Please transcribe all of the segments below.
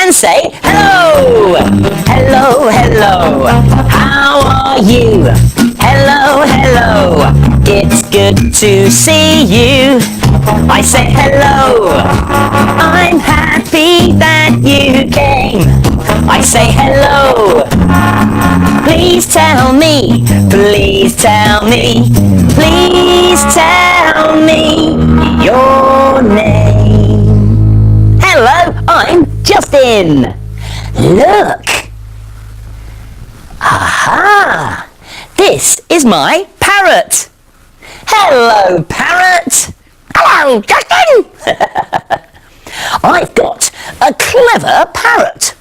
and say hello. Hello, hello. How are you? Hello, hello. It's good to see you. I say hello. I'm happy that you came. I say hello. Please tell me. Please tell me. Please tell me your name. Hello, I'm Justin. Look. Aha! This is my parrot. Hello, parrot. Hello, Justin. I've got a clever parrot.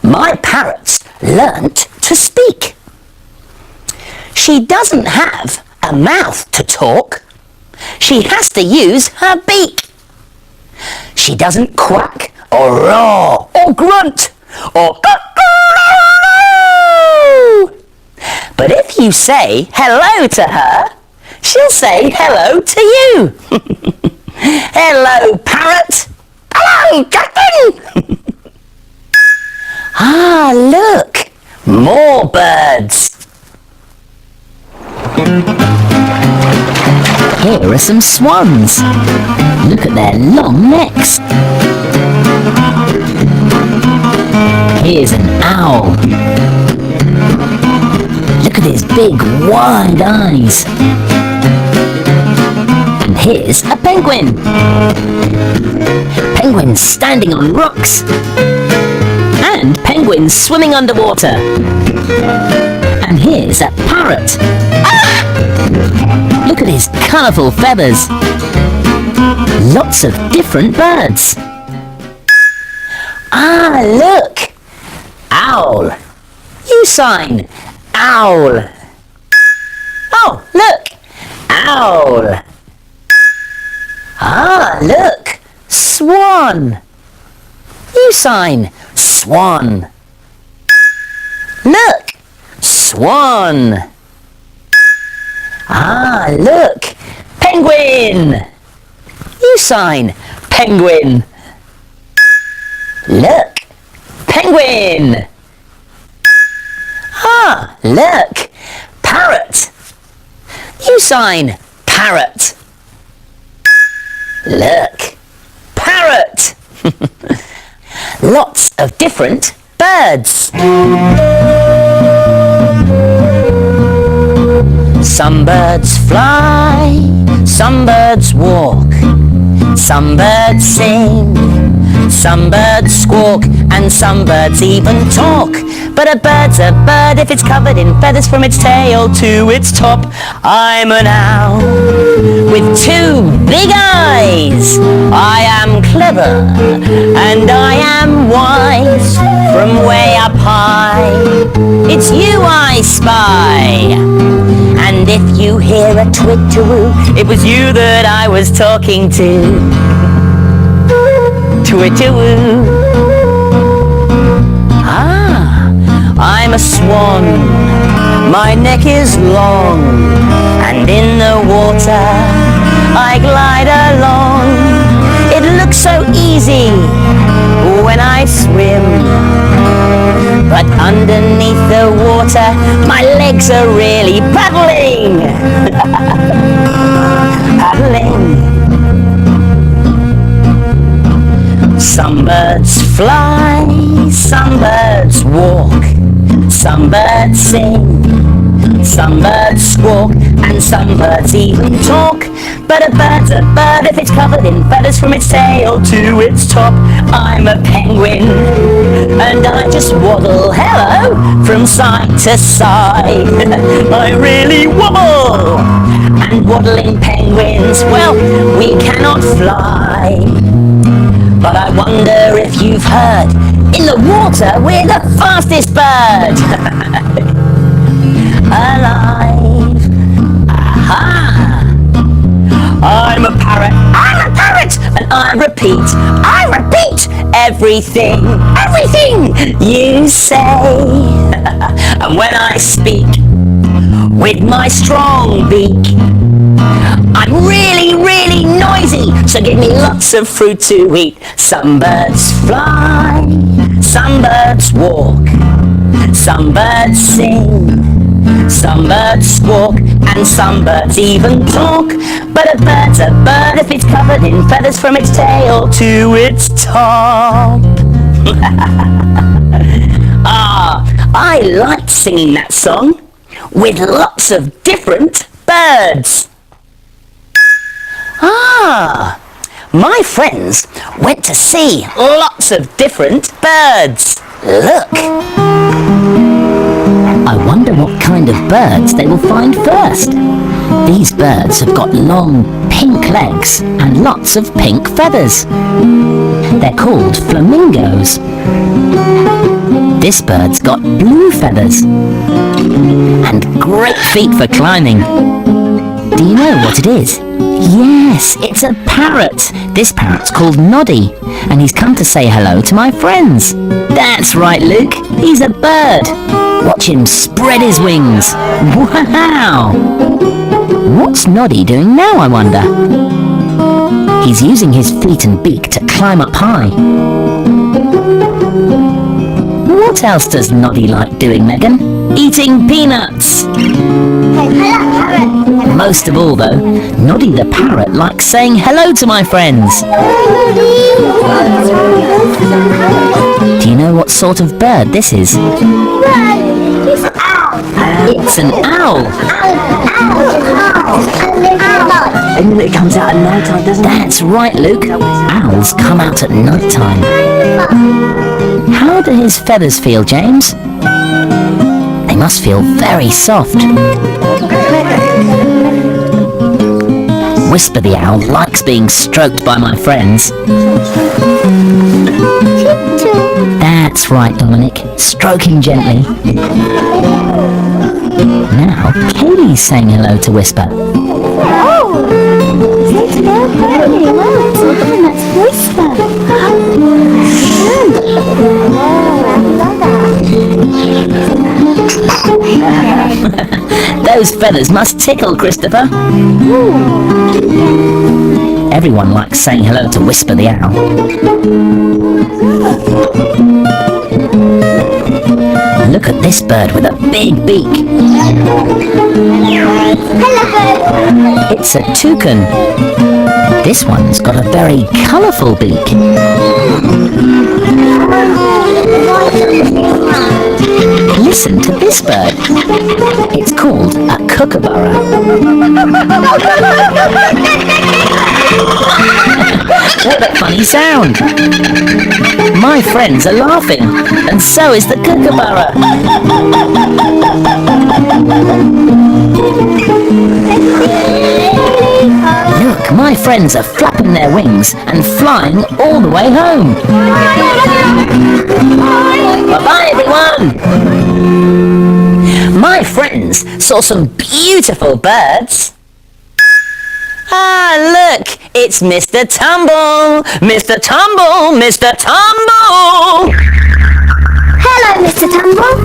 My parrot's learnt to speak. She doesn't have a mouth to talk. She has to use her beak. She doesn't quack or roar or grunt or cuckoo. But if you say hello to her, she'll say hello to you. Hello, parrot. Hello, Justin. Ah, look, more birds. Here are some swans. Look at their long necks. Here's an owl. Look at his big wide eyes. And here's a penguin. Penguins standing on rocks. And penguins swimming underwater. And here's a parrot. Ah! Look at his colourful feathers. Lots of different birds. Ah, look! Owl. You sign owl. Oh, look! Owl. Ah, look! Swan. You sign swan. Look! Swan. Ah, look! Penguin. You sign penguin. Look! Penguin. Ah, look! Parrot. You sign parrot. Look! Parrot. Lots of different birds. Some birds fly, some birds walk, some birds sing, some birds squawk, and some birds even talk. But a bird's a bird if it's covered in feathers from its tail to its top. I'm an owl with two big eyes. I am clever and I am wise. From way up high, it's you I spy. And if you hear a twit-to-woo, it was you that I was talking to. Twit-to-woo. Ah, I'm a swan. My neck is long, and in the water I glide along. It looks so easy when I swim, but underneath the water my legs are really paddling. Paddling. Some birds fly, some birds walk, some birds sing, some birds squawk, and some birds even talk. But a bird's a bird if it's covered in feathers from its tail to its top. I'm a penguin, and I just waddle, hello, from side to side. I really wobble, and waddling penguins, well, we cannot fly. But I wonder if you've heard, in the water we're the fastest bird alive. Aha! I'm a parrot, and I repeat everything you say. And when I speak with my strong beak, I'm really, really noisy, so give me lots of fruit to eat. Some birds fly, birds walk, some birds sing, some birds squawk, and some birds even talk. But a bird's a bird if it's covered in feathers from its tail to its top. I liked singing that song with lots of different birds. My friends went to see lots of different birds. Look! I wonder what kind of birds they will find first. These birds have got long pink legs and lots of pink feathers. They're called flamingos. This bird's got blue feathers and great feet for climbing. Do you know what it is? Yes, it's a parrot. This parrot's called Noddy, and he's come to say hello to my friends. That's right, Luke. He's a bird. Watch him spread his wings. Wow! What's Noddy doing now, I wonder? He's using his feet and beak to climb up high. What else does Noddy like doing, Megan? Eating peanuts! Most of all, though, Noddy the parrot likes saying hello to my friends. Do you know what sort of bird this is? It's an owl. And it comes out at night time, doesn't it? That's right, Luke. Owls come out at night time. How do his feathers feel, James? They must feel very soft. Whisper the owl likes being stroked by my friends. That's right, Dominic. Stroke him gently. Now, Katie's saying hello to Whisper. Oh, it's very well. That's Whisper. Those feathers must tickle, Christopher. Everyone likes saying hello to Whisper the owl. Look at this bird with a big beak. Hello, bird. It's a toucan. This one's got a very colourful beak. Listen to this bird. It's called a kookaburra. What a funny sound. My friends are laughing, and so is the kookaburra. Look, my friends are flapping their wings and flying all the way home. Bye-bye, everyone. My friends saw some beautiful birds. Look, it's Mr. Tumble. Mr. Tumble, Mr. Tumble. Hello, Mr. Tumble.